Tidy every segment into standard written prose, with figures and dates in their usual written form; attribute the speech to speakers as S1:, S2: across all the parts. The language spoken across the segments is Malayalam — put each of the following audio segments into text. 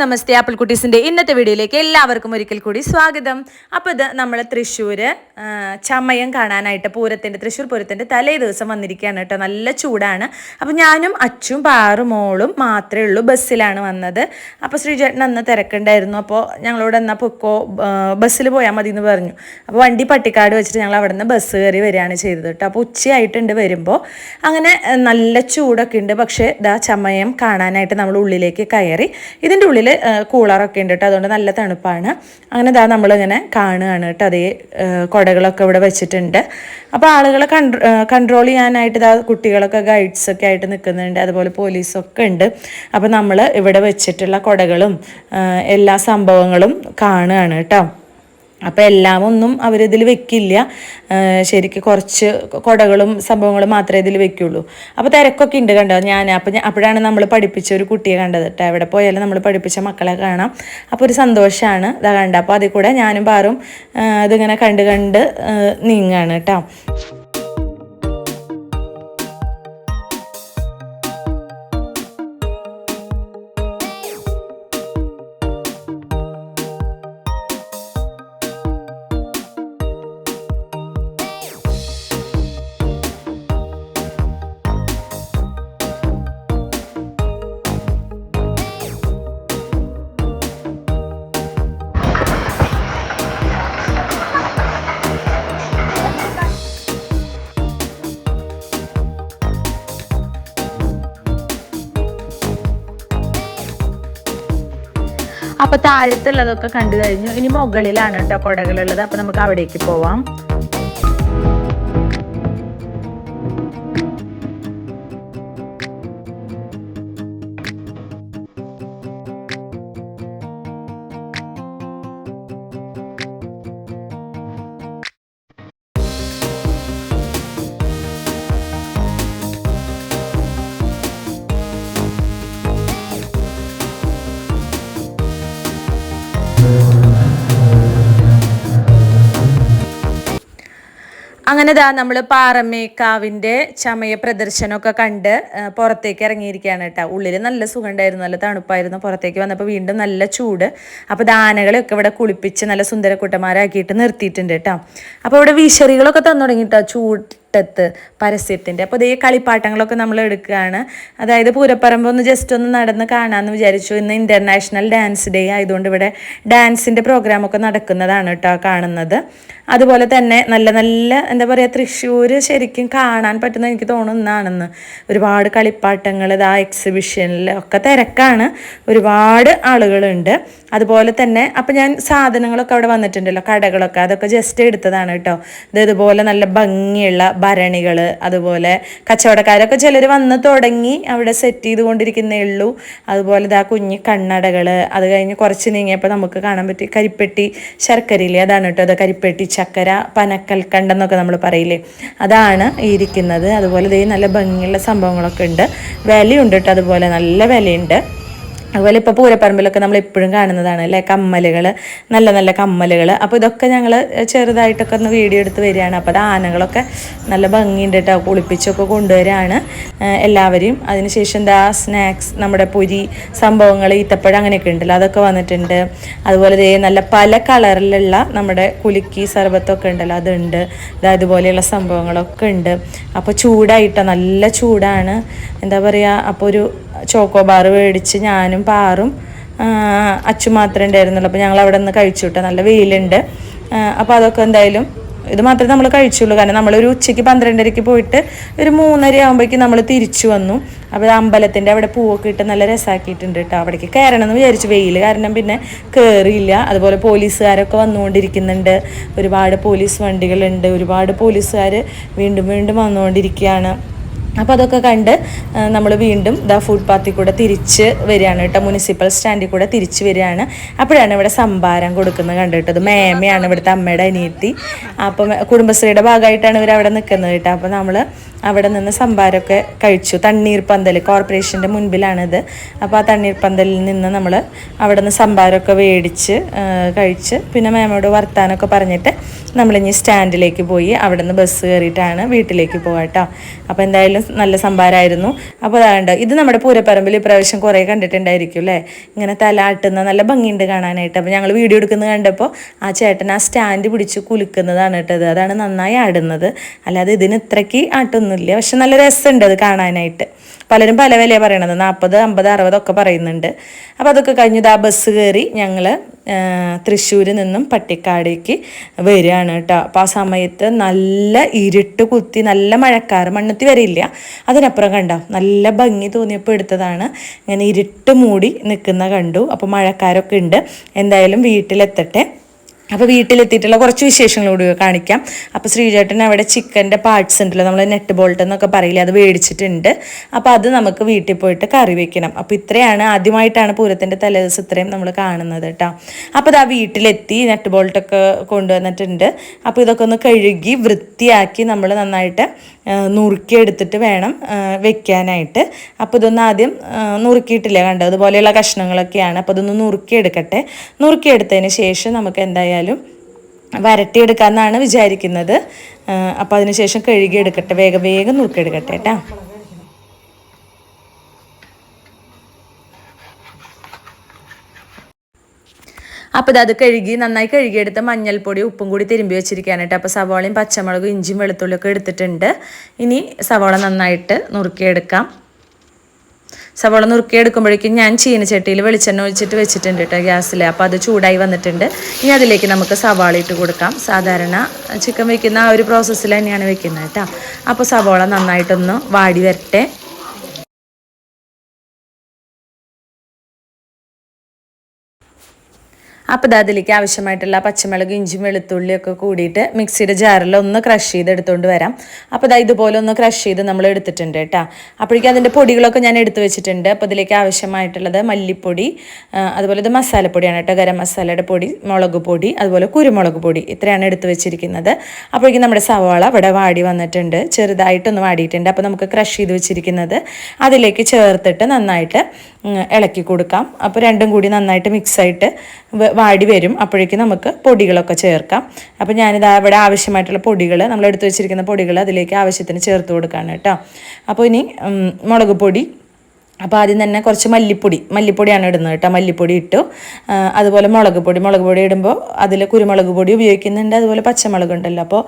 S1: നമസ്തേ ആപ്പിൾ കുട്ടീസിൻ്റെ ഇന്നത്തെ വീഡിയോയിലേക്ക് എല്ലാവർക്കും ഒരിക്കൽ കൂടി സ്വാഗതം. അപ്പോൾ ഇത് നമ്മൾ തൃശ്ശൂർ ചമയം കാണാനായിട്ട് തൃശ്ശൂർ പൂരത്തിൻ്റെ തലേ ദിവസം വന്നിരിക്കുകയാണ് കേട്ടോ. നല്ല ചൂടാണ്. അപ്പോൾ ഞാനും അച്ചും പാറും മോളും മാത്രമേ ഉള്ളൂ. ബസ്സിലാണ് വന്നത്. അപ്പോൾ ശ്രീചേട്ടൻ അന്ന് തിരക്കുണ്ടായിരുന്നു. അപ്പോൾ ഞങ്ങളോട് എന്നാൽ പൊക്കോ ബസ്സിൽ പോയാൽ മതി എന്ന് പറഞ്ഞു. അപ്പോൾ വണ്ടി പട്ടിക്കാട് വെച്ചിട്ട് ഞങ്ങൾ അവിടെ നിന്ന് ബസ് കയറി വരികയാണ് ചെയ്തത് കേട്ടോ. അപ്പോൾ ഉച്ചയായിട്ടുണ്ട് വരുമ്പോൾ. അങ്ങനെ നല്ല ചൂടൊക്കെ ഉണ്ട്. പക്ഷേ ഇതാ ചമയം കാണാനായിട്ട് നമ്മൾ ഉള്ളിലേക്ക് കയറി. ഇതിൻ്റെ ഉള്ളിൽ കൂളറൊക്കെ ഉണ്ട് കേട്ടോ. അതുകൊണ്ട് നല്ല തണുപ്പാണ്. അങ്ങനെ ഇതാ നമ്മളിങ്ങനെ കാണുകയാണ് കേട്ടോ. അതേ കുടകളൊക്കെ ഇവിടെ വെച്ചിട്ടുണ്ട്. അപ്പോൾ ആളുകളെ കൺട്രോൾ ചെയ്യാനായിട്ട് ഇതാ കുട്ടികളൊക്കെ ഗൈഡ്സൊക്കെ ആയിട്ട് നിൽക്കുന്നുണ്ട്. അതുപോലെ പോലീസൊക്കെ ഉണ്ട്. അപ്പോൾ നമ്മൾ ഇവിടെ വെച്ചിട്ടുള്ള കുടകളും എല്ലാ സംഭവങ്ങളും കാണുകയാണ് കേട്ടോ. അപ്പോൾ എല്ലാം ഒന്നും അവരിതിൽ വെക്കില്ല. ശരിക്കും കുറച്ച് കുടകളും സംഭവങ്ങളും മാത്രമേ ഇതിൽ വെക്കുള്ളൂ. അപ്പോൾ തിരക്കൊക്കെ ഉണ്ട് കണ്ടോ. അപ്പോഴാണ് നമ്മൾ പഠിപ്പിച്ച ഒരു കുട്ടിയെ കണ്ടത് കേട്ടോ. എവിടെ പോയാലും നമ്മൾ പഠിപ്പിച്ച മക്കളെ കാണാം. അപ്പോൾ ഒരു സന്തോഷമാണ് ഇതാ കണ്ട. അപ്പോൾ അതിൽ കൂടെ ഞാനും പാറും ഇതിങ്ങനെ കണ്ട് നീങ്ങാണ് കേട്ടോ. അപ്പോൾ താഴത്തുള്ളതൊക്കെ കണ്ടു കഴിഞ്ഞു. ഇനി മുകളിലാണ് കേട്ടോ കുടകളുള്ളത്. അപ്പോൾ നമുക്ക് അവിടേക്ക് പോവാം. അങ്ങനെ ഇതാ നമ്മൾ പാറമേക്കാവിൻ്റെ ചമയ പ്രദർശനമൊക്കെ കണ്ട് പുറത്തേക്ക് ഇറങ്ങിയിരിക്കുകയാണ് കേട്ടോ. ഉള്ളിൽ നല്ല സുഖം ഉണ്ടായിരുന്നു, നല്ല തണുപ്പായിരുന്നു. പുറത്തേക്ക് വന്നപ്പോൾ വീണ്ടും നല്ല ചൂട്. അപ്പോൾ ആനകളെയൊക്കെ ഇവിടെ കുളിപ്പിച്ച് നല്ല സുന്ദരക്കുട്ടന്മാരാക്കിയിട്ട് നിർത്തിയിട്ടുണ്ട് കേട്ടോ. അപ്പോൾ ഇവിടെ വിശറികളൊക്കെ തന്നു തുടങ്ങി കേട്ടോ. ചൂട്ടത്ത് പരസ്യത്തിൻ്റെ. അപ്പോൾ ഇതേ കളിപ്പാട്ടങ്ങളൊക്കെ നമ്മൾ എടുക്കുകയാണ്. അതായത് പൂരപ്പറമ്പ് ജസ്റ്റ് ഒന്ന് നടന്ന് കാണാമെന്ന് വിചാരിച്ചു. ഇന്ന് ഇൻ്റർനാഷണൽ ഡാൻസ് ഡേ ആയതുകൊണ്ട് ഇവിടെ ഡാൻസിൻ്റെ പ്രോഗ്രാമൊക്കെ നടക്കുന്നതാണ് കേട്ടോ കാണുന്നത്. അതുപോലെ തന്നെ നല്ല നല്ല എന്താ പറയുക, തൃശ്ശൂർ ശരിക്കും കാണാൻ പറ്റുന്ന എനിക്ക് തോന്നുന്നതാണെന്ന്. ഒരുപാട് കളിപ്പാട്ടങ്ങൾ ഇതാ എക്സിബിഷനിൽ ഒക്കെ തിരക്കാണ്. ഒരുപാട് ആളുകളുണ്ട്. അതുപോലെ തന്നെ അപ്പം ഞാൻ സാധനങ്ങളൊക്കെ അവിടെ വന്നിട്ടുണ്ടല്ലോ, കടകളൊക്കെ, അതൊക്കെ ജസ്റ്റ് എടുത്തതാണ് കേട്ടോ. ഇതുപോലെ നല്ല ഭംഗിയുള്ള ഭരണികൾ, അതുപോലെ കച്ചവടക്കാരൊക്കെ ചിലർ വന്ന് തുടങ്ങി അവിടെ സെറ്റ് ചെയ്തുകൊണ്ടിരിക്കുന്നേ ഉള്ളൂ. അതുപോലെ ഇതാ കുഞ്ഞി കണ്ണടകൾ. അത് കഴിഞ്ഞ് കുറച്ച് നീങ്ങിയപ്പോൾ നമുക്ക് കാണാൻ പറ്റി കരിപ്പെട്ടി ശർക്കരയില്ലേ, അതാണ് കേട്ടോ. അത് കരിപ്പെട്ടി ചക്കര പനക്കൽക്കണ്ടെന്നൊക്കെ നമ്മൾ പറയില്ലേ, അതാണ് ഇരിക്കുന്നത്. അതുപോലെ ഇതേ നല്ല ഭംഗിയുള്ള സംഭവങ്ങളൊക്കെ ഉണ്ട്. വിലയുണ്ട് കേട്ടോ. അതുപോലെ നല്ല വിലയുണ്ട്. അതുപോലെ ഇപ്പോൾ പൂരപ്പറമ്പിലൊക്കെ നമ്മൾ എപ്പോഴും കാണുന്നതാണ് അല്ലേ, കമ്മലുകൾ, നല്ല നല്ല കമ്മലുകൾ. അപ്പോൾ ഇതൊക്കെ ഞങ്ങൾ ചെറുതായിട്ടൊക്കെ ഒന്ന് വീഡിയോ എടുത്ത് വരികയാണ്. അപ്പോൾ അത് ആനകളൊക്കെ നല്ല ഭംഗിയുണ്ട് കേട്ടോ. കുളിപ്പിച്ചൊക്കെ കൊണ്ടുവരികയാണ് എല്ലാവരെയും. അതിനുശേഷം എന്താ സ്നാക്സ്, നമ്മുടെ പൊരി സംഭവങ്ങൾ, ഈത്തപ്പഴം അങ്ങനെയൊക്കെ ഉണ്ടല്ലോ, അതൊക്കെ വന്നിട്ടുണ്ട്. അതുപോലെ ഇതേ നല്ല പല കളറിലുള്ള നമ്മുടെ കുലുക്കി സർബത്തൊക്കെ ഉണ്ടല്ലോ, അതുണ്ട്. ഇതുപോലെയുള്ള സംഭവങ്ങളൊക്കെ ഉണ്ട്. അപ്പോൾ ചൂടായിട്ടോ, നല്ല ചൂടാണ്. എന്താ പറയുക. അപ്പോൾ ഒരു ചോക്കോബാർ മേടിച്ച് ഞാനും പാറും അച്ചു മാത്രമേ ഉണ്ടായിരുന്നുള്ളൂ. അപ്പോൾ ഞങ്ങൾ അവിടെ നിന്ന് കഴിച്ചു കേട്ടോ. നല്ല വെയിലുണ്ട്. അപ്പോൾ അതൊക്കെ എന്തായാലും ഇത് മാത്രമേ നമ്മൾ കഴിച്ചുള്ളൂ. കാരണം നമ്മളൊരു ഉച്ചയ്ക്ക് 12:30 പോയിട്ട് ഒരു 3:30 ആകുമ്പോഴേക്കും നമ്മൾ തിരിച്ചു വന്നു. അപ്പോൾ അമ്പലത്തിൻ്റെ അവിടെ പൂവൊക്കെ ഇട്ട് നല്ല രസമാക്കിയിട്ടുണ്ട് കേട്ടോ. അവിടേക്ക് കയറണം എന്ന് വിചാരിച്ചു, വെയിൽ കാരണം പിന്നെ കയറിയില്ല. അതുപോലെ പോലീസുകാരൊക്കെ വന്നുകൊണ്ടിരിക്കുന്നുണ്ട്. ഒരുപാട് പോലീസ് വണ്ടികളുണ്ട്. ഒരുപാട് പോലീസുകാർ വീണ്ടും വീണ്ടും വന്നുകൊണ്ടിരിക്കുകയാണ്. അപ്പോൾ അതൊക്കെ കണ്ട് നമ്മൾ വീണ്ടും ഫുഡ് പാത്തിൽ കൂടെ തിരിച്ച് വരികയാണ് കേട്ടോ. മുനിസിപ്പൽ സ്റ്റാൻഡിൽ കൂടെ തിരിച്ച് വരികയാണ്. അപ്പോഴാണ് ഇവിടെ സംഭാരം കൊടുക്കുന്നത് കണ്ടിട്ടത്. മേമയാണ് ഇവിടുത്തെ അമ്മയുടെ അനിയത്തി. അപ്പം കുടുംബശ്രീയുടെ ഭാഗമായിട്ടാണ് ഇവർ അവിടെ നിൽക്കുന്നത് കേട്ടോ. അപ്പോൾ നമ്മൾ അവിടെ നിന്ന് സംഭാരമൊക്കെ കഴിച്ചു. തണ്ണീർപ്പന്തൽ കോർപ്പറേഷൻ്റെ മുൻപിലാണിത്. അപ്പോൾ ആ തണ്ണീർപ്പന്തലിൽ നിന്ന് നമ്മൾ അവിടെ നിന്ന് സംഭാരമൊക്കെ മേടിച്ച് കഴിച്ച് പിന്നെ മേമയോട് വർത്താനമൊക്കെ പറഞ്ഞിട്ട് നമ്മളിനി സ്റ്റാൻഡിലേക്ക് പോയി അവിടെ നിന്ന് ബസ് കയറിയിട്ടാണ് വീട്ടിലേക്ക് പോകാം കേട്ടോ. അപ്പോൾ എന്തായാലും നല്ല സംഭാരമായിരുന്നു. അപ്പോൾ അതാണ്ട് ഇത് നമ്മുടെ പൂരപ്പറമ്പിൽ ഇപ്രാവശ്യം കുറേ കണ്ടിട്ടുണ്ടായിരിക്കും അല്ലേ, ഇങ്ങനെ തല ആട്ടുന്ന നല്ല ഭംഗിയുണ്ട് കാണാനായിട്ട്. അപ്പോൾ ഞങ്ങൾ വീഡിയോ എടുക്കുന്നത് കണ്ടപ്പോൾ ആ ചേട്ടൻ ആ സ്റ്റാൻഡ് പിടിച്ച് കുലുക്കുന്നതാണ് കേട്ടത്, അതാണ് നന്നായി ആടുന്നത്. അല്ലാതെ ഇതിന് ഇത്രയ്ക്ക് ആട്ടൊന്നുമില്ല, പക്ഷെ നല്ല രസമുണ്ട് അത് കാണാനായിട്ട്. പലരും പല വിലയാണ് പറയണത്, 40, 50, 60 ഒക്കെ പറയുന്നുണ്ട്. അപ്പോൾ അതൊക്കെ കഴിഞ്ഞത് ആ ബസ് കയറി ഞങ്ങൾ തൃശ്ശൂരിൽ നിന്നും പട്ടിക്കാടേക്ക് വരികയാണ് കേട്ടോ. അപ്പോൾ ആ സമയത്ത് നല്ല ഇരുട്ട് കുത്തി, നല്ല മഴക്കാറ്, മണ്ണുത്തി വരില്ല, അതിനപ്പുറം കണ്ടോ നല്ല ഭംഗി തോന്നിയപ്പോൾ എടുത്തതാണ്. ഇങ്ങനെ ഇരുട്ട് മൂടി നിൽക്കുന്ന കണ്ടു. അപ്പോൾ മഴക്കാരൊക്കെ ഉണ്ട്. എന്തായാലും വീട്ടിലെത്തട്ടെ. അപ്പോൾ വീട്ടിലെത്തിയിട്ടുള്ള കുറച്ച് വിശേഷങ്ങളോട് കാണിക്കാം. അപ്പോൾ ശ്രീചേട്ടൻ അവിടെ ചിക്കൻ്റെ പാർട്സ് ഉണ്ടല്ലോ, നമ്മൾ നെറ്റ് ബോൾട്ട് എന്നൊക്കെ പറയില്ലേ, അത് മേടിച്ചിട്ടുണ്ട്. അപ്പോൾ അത് നമുക്ക് വീട്ടിൽ പോയിട്ട് കറി വെക്കണം. അപ്പോൾ ഇത്രയാണ്, ആദ്യമായിട്ടാണ് പൂരത്തിൻ്റെ തലേദിവസം ഇത്രയും നമ്മൾ കാണുന്നത് കേട്ടോ. അപ്പോൾ അത് ആ വീട്ടിലെത്തി നെറ്റ് ബോൾട്ടൊക്കെ കൊണ്ടുവന്നിട്ടുണ്ട്. അപ്പോൾ ഇതൊക്കെ ഒന്ന് കഴുകി വൃത്തിയാക്കി നമ്മൾ നന്നായിട്ട് നുറുക്കിയെടുത്തിട്ട് വേണം വെക്കാനായിട്ട്. അപ്പോൾ ഇതൊന്ന് ആദ്യം നുറുക്കിയിട്ടില്ല കണ്ടോ, അതുപോലെയുള്ള കഷ്ണങ്ങളൊക്കെയാണ്. അപ്പോൾ അതൊന്ന് നുറുക്കിയെടുക്കട്ടെ. നുറുക്കിയെടുത്തതിന് ശേഷം നമുക്ക് എന്തായാലും വരട്ടിയെടുക്കാമെന്നാണ് വിചാരിക്കുന്നത്. അപ്പോൾ അതിനുശേഷം കഴുകിയെടുക്കട്ടെ, വേഗം വേഗം നുറുക്കിയെടുക്കട്ടെ കേട്ടോ. അപ്പോൾ അത് കഴുകി നന്നായി കഴുകിയെടുത്ത് മഞ്ഞൾപ്പൊടി ഉപ്പും കൂടി തിരുമ്പി വെച്ചിരിക്കാനായിട്ട്. അപ്പോൾ സവാളയും പച്ചമുളകും ഇഞ്ചിയും വെളുത്തുള്ളിയൊക്കെ എടുത്തിട്ടുണ്ട്. ഇനി സവാള നന്നായിട്ട് നുറുക്കിയെടുക്കാം. സവാള നുറുക്കിയെടുക്കുമ്പോഴേക്കും ഞാൻ ചീനച്ചട്ടിയിൽ വെളിച്ചെണ്ണ ഒഴിച്ചിട്ട് വെച്ചിട്ടുണ്ട് കേട്ടോ ഗ്യാസിൽ. അപ്പോൾ അത് ചൂടായി വന്നിട്ടുണ്ട്. ഇനി അതിലേക്ക് നമുക്ക് സവാള ഇട്ട് കൊടുക്കാം. സാധാരണ ചിക്കൻ വെക്കുന്ന ആ ഒരു പ്രോസസ്സിൽ തന്നെയാണ് വെക്കുന്നത് കേട്ടോ. അപ്പോൾ സവാള നന്നായിട്ടൊന്ന് വാടി വരട്ടെ. അപ്പോൾ അതിലേക്ക് ആവശ്യമായിട്ടുള്ള പച്ചമുളക് ഇഞ്ചിയും വെളുത്തുള്ളിയൊക്കെ കൂടിയിട്ട് മിക്സിയുടെ ജാറിൽ ഒന്ന് ക്രഷ് ചെയ്ത് എടുത്തുകൊണ്ട് വരാം. അപ്പോൾ ഇതുപോലെ ഒന്ന് ക്രഷ് ചെയ്ത് നമ്മൾ എടുത്തിട്ടുണ്ട് കേട്ടോ. അപ്പോഴേക്കും അതിൻ്റെ പൊടികളൊക്കെ ഞാൻ എടുത്ത് വെച്ചിട്ടുണ്ട്. അപ്പോൾ ഇതിലേക്ക് ആവശ്യമായിട്ടുള്ളത് മല്ലിപ്പൊടി, അതുപോലെ ഇത് മസാലപ്പൊടിയാണ് കേട്ടോ, ഗരം മസാലയുടെ പൊടി, മുളക് പൊടി, അതുപോലെ കുരുമുളക് പൊടി, ഇത്രയാണ് എടുത്ത് വെച്ചിരിക്കുന്നത്. അപ്പോഴേക്കും നമ്മുടെ സവാള ഇവിടെ വാടി വന്നിട്ടുണ്ട്, ചെറുതായിട്ടൊന്ന് വാടിയിട്ടുണ്ട്. അപ്പോൾ നമുക്ക് ക്രഷ് ചെയ്ത് വെച്ചിരിക്കുന്നത് അതിലേക്ക് ചേർത്തിട്ട് നന്നായിട്ട് ഇളക്കി കൊടുക്കാം. അപ്പോൾ രണ്ടും കൂടി നന്നായിട്ട് മിക്സായിട്ട് വാടി വരും. അപ്പോഴേക്കും നമുക്ക് പൊടികളൊക്കെ ചേർക്കാം. അപ്പോൾ ഞാനിതാ ഇവിടെ ആവശ്യമായിട്ടുള്ള പൊടികൾ, നമ്മൾ എടുത്തു വെച്ചിരിക്കുന്ന പൊടികൾ അതിലേക്ക് ആവശ്യത്തിന് ചേർത്ത് കൊടുക്കുകയാണ് കേട്ടോ. അപ്പോൾ ഇനി മുളക് പൊടി, അപ്പോൾ ആദ്യം തന്നെ കുറച്ച് മല്ലിപ്പൊടിയാണ് ഇടുന്നത് കേട്ടോ. മല്ലിപ്പൊടി ഇട്ടു. അതുപോലെ മുളക് പൊടി ഇടുമ്പോൾ അതിൽ കുരുമുളക് പൊടി ഉപയോഗിക്കുന്നുണ്ട്, അതുപോലെ പച്ചമുളക് ഉണ്ടല്ലോ, അപ്പോൾ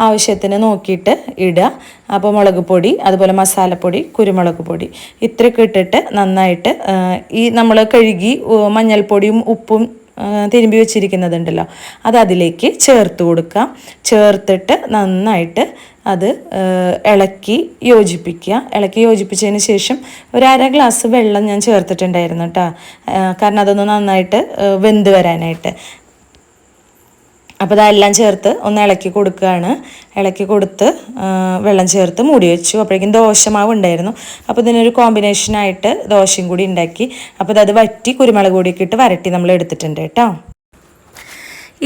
S1: ആവശ്യത്തിന് നോക്കിയിട്ട് ഇടുക. അപ്പോൾ മുളക് പൊടി, അതുപോലെ മസാലപ്പൊടി, കുരുമുളക് പൊടി ഇത്രയൊക്കെ ഇട്ടിട്ട് നന്നായിട്ട് ഈ നമ്മൾ കഴുകി മഞ്ഞൾപ്പൊടിയും ഉപ്പും തിരുമ്പി വെച്ചിരിക്കുന്നതുണ്ടല്ലോ അത് അതിലേക്ക് ചേർത്ത് കൊടുക്കാം. ചേർത്തിട്ട് നന്നായിട്ട് അത് ഇളക്കി യോജിപ്പിച്ചതിന് ശേഷം ഒരു 1/2 ഗ്ലാസ് വെള്ളം ഞാൻ ചേർത്തിട്ടുണ്ടായിരുന്നു കേട്ടോ, കാരണം അതൊന്ന് നന്നായിട്ട് വെന്ത് വരാനായിട്ട്. അപ്പോൾ അതെല്ലാം ചേർത്ത് ഒന്ന് ഇളക്കി കൊടുക്കുകയാണ്. ഇളക്കി കൊടുത്ത് വെള്ളം ചേർത്ത് മൂടി വെച്ചു. അപ്പോഴേക്കും ദോശമാവ് ഉണ്ടായിരുന്നു. അപ്പോൾ ഇതിനൊരു കോമ്പിനേഷനായിട്ട് ദോശയും കൂടി ഉണ്ടാക്കി. അപ്പോൾ അത് വറ്റി കുരുമുളക് പൊടിയൊക്കെ ഇട്ട് വരട്ടി നമ്മൾ എടുത്തിട്ടുണ്ട് കേട്ടോ.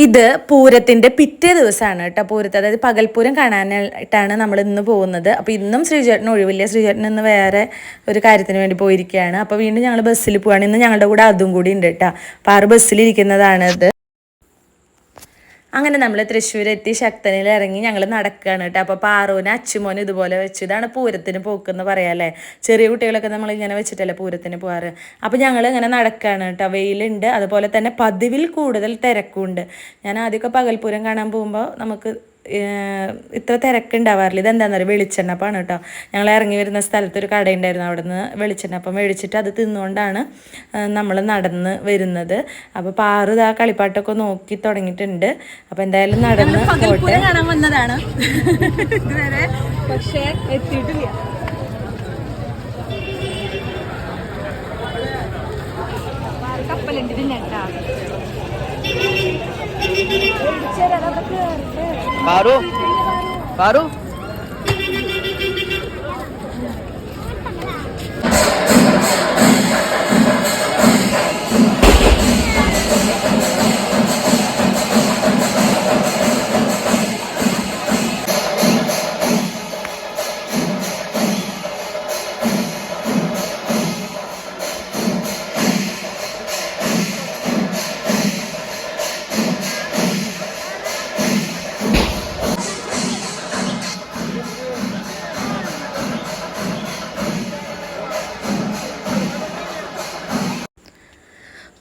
S1: ഇത് പൂരത്തിൻ്റെ പിറ്റേ ദിവസമാണ് കേട്ടോ. പൂരത്തെ അതായത് പകൽപ്പൂരം കാണാനായിട്ടാണ് നമ്മൾ ഇന്ന് പോകുന്നത്. അപ്പോൾ ഇന്നും ശ്രീചേട്ടന് ഒഴിവില്ല. ശ്രീചേട്ടൻ ഇന്ന് വേറെ ഒരു കാര്യത്തിന് വേണ്ടി പോയിരിക്കുകയാണ്. അപ്പോൾ വീണ്ടും ഞങ്ങൾ ബസ്സിൽ പോവുകയാണ്. ഇന്ന് ഞങ്ങളുടെ കൂടെ അതും കൂടി ഉണ്ട് കേട്ടോ. അപ്പോൾ 6 ബസ്സിലിരിക്കുന്നതാണ് ഇത്. അങ്ങനെ നമ്മൾ തൃശ്ശൂരെത്തി ശക്തനിൽ ഇറങ്ങി ഞങ്ങൾ നടക്കുകയാണ് കേട്ടോ. അപ്പോൾ പാറുവിന് അച്ചുമോന് ഇതുപോലെ വെച്ചു. ഇതാണ് പൂരത്തിന് പോക്കെന്ന് പറയാമല്ലേ. ചെറിയ കുട്ടികളൊക്കെ നമ്മളിങ്ങനെ വെച്ചിട്ടല്ലേ പൂരത്തിന് പോകാറ്. അപ്പോൾ ഞങ്ങൾ ഇങ്ങനെ നടക്കുകയാണ് കേട്ടോ. വെയിലുണ്ട്, അതുപോലെ തന്നെ പതിവിൽ കൂടുതൽ തിരക്കുണ്ട്. ഞാൻ ആദ്യമൊക്കെ പകൽപ്പൂരം കാണാൻ പോകുമ്പോൾ നമുക്ക് ഇത്ര തിരക്കുണ്ടാവാറില്ല. ഇതെന്താണെന്ന് പറയുക, വെളിച്ചെണ്ണപ്പാണ് കേട്ടോ. ഞങ്ങൾ ഇറങ്ങി വരുന്ന സ്ഥലത്ത് ഒരു കടയുണ്ടായിരുന്നു, അവിടെ നിന്ന് വെളിച്ചെണ്ണപ്പം മേടിച്ചിട്ട് അത് തിന്നുകൊണ്ടാണ് നമ്മൾ നടന്ന് വരുന്നത്. അപ്പോൾ പാറ് ആ കളിപ്പാട്ടൊക്കെ നോക്കി തുടങ്ങിയിട്ടുണ്ട്. അപ്പോൾ എന്തായാലും നടന്ന് പോട്ടെ. കാണാൻ വന്നതാണ് ഇതുവരെ, പക്ഷേ എത്തിയിട്ടില്ല. കപ്പലുണ്ട് ഇതിനെട്ടാ.
S2: Baru? Baru?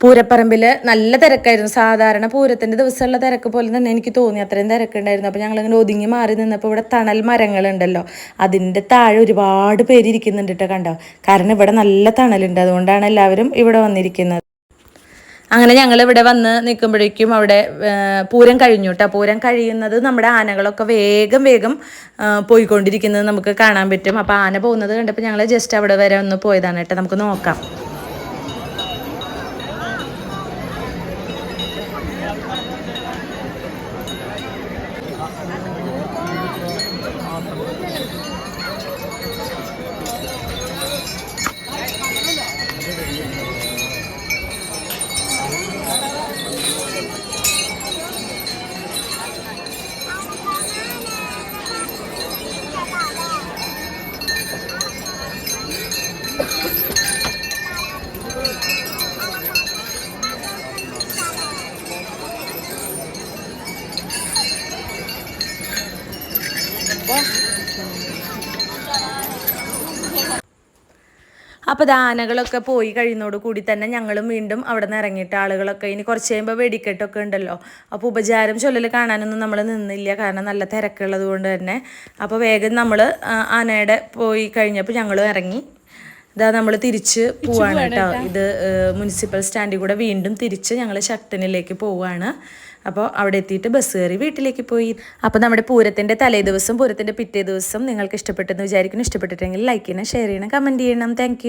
S1: പൂരപ്പറമ്പിൽ നല്ല തിരക്കായിരുന്നു. സാധാരണ പൂരത്തിൻ്റെ ദിവസമുള്ള തിരക്ക് പോലെ തന്നെ എനിക്ക് തോന്നി, അത്രയും തിരക്കുണ്ടായിരുന്നു. അപ്പോൾ ഞങ്ങളിങ്ങനെ ഒതുങ്ങി മാറി നിന്നപ്പോൾ ഇവിടെ തണൽ മരങ്ങളുണ്ടല്ലോ, അതിൻ്റെ താഴെ ഒരുപാട് പേര് ഇരിക്കുന്നുണ്ട് കേട്ടോ, കണ്ടോ? കാരണം ഇവിടെ നല്ല തണലുണ്ട്, അതുകൊണ്ടാണ് എല്ലാവരും ഇവിടെ വന്നിരിക്കുന്നത്. അങ്ങനെ ഞങ്ങൾ ഇവിടെ വന്ന് നിൽക്കുമ്പോഴേക്കും അവിടെ പൂരം കഴിഞ്ഞു കേട്ടോ. പൂരം കഴിയുന്നത് നമ്മുടെ ആനകളൊക്കെ വേഗം വേഗം പോയിക്കൊണ്ടിരിക്കുന്നത് നമുക്ക് കാണാൻ പറ്റും. അപ്പോൾ ആന പോകുന്നത് കണ്ടപ്പോൾ ഞങ്ങൾ ജസ്റ്റ് അവിടെ വരെ ഒന്ന് പോയതാണ് കേട്ടോ. നമുക്ക് നോക്കാം. അപ്പോൾ ആനകളൊക്കെ പോയി കഴിയുന്നതോട് കൂടി തന്നെ ഞങ്ങളും വീണ്ടും അവിടെ നിന്ന് ഇറങ്ങിയിട്ട് ആളുകളൊക്കെ ഇനി കുറച്ച് കഴിയുമ്പോൾ വെടിക്കെട്ടൊക്കെ ഉണ്ടല്ലോ. അപ്പോൾ ഉപചാരം ചൊല്ലൽ കാണാനൊന്നും നമ്മൾ നിന്നില്ല, കാരണം നല്ല തിരക്കുള്ളത് കൊണ്ട് തന്നെ. അപ്പോൾ വേഗം നമ്മൾ ആനയുടെ പോയി കഴിഞ്ഞപ്പോൾ ഞങ്ങളും ഇറങ്ങി. ഇതാ നമ്മൾ തിരിച്ച് പോവാണ് കേട്ടോ. ഇത് മുനിസിപ്പൽ സ്റ്റാൻഡിൽ കൂടെ വീണ്ടും തിരിച്ച് ഞങ്ങൾ ശക്തനിലേക്ക് പോവുകയാണ്. അപ്പോൾ അവിടെ എത്തിയിട്ട് ബസ് കയറി വീട്ടിലേക്ക് പോയി. അപ്പോൾ നമ്മുടെ പൂരത്തിൻ്റെ തലേ ദിവസം പൂരത്തിൻ്റെ പിറ്റേ ദിവസം നിങ്ങൾക്ക് ഇഷ്ടപ്പെട്ടെന്ന് വിചാരിക്കുന്നു. ഇഷ്ടപ്പെട്ടിട്ടെങ്കിൽ ലൈക്ക് ചെയ്യണം, ഷെയർ ചെയ്യണം, കമൻറ്റ് ചെയ്യണം. താങ്ക്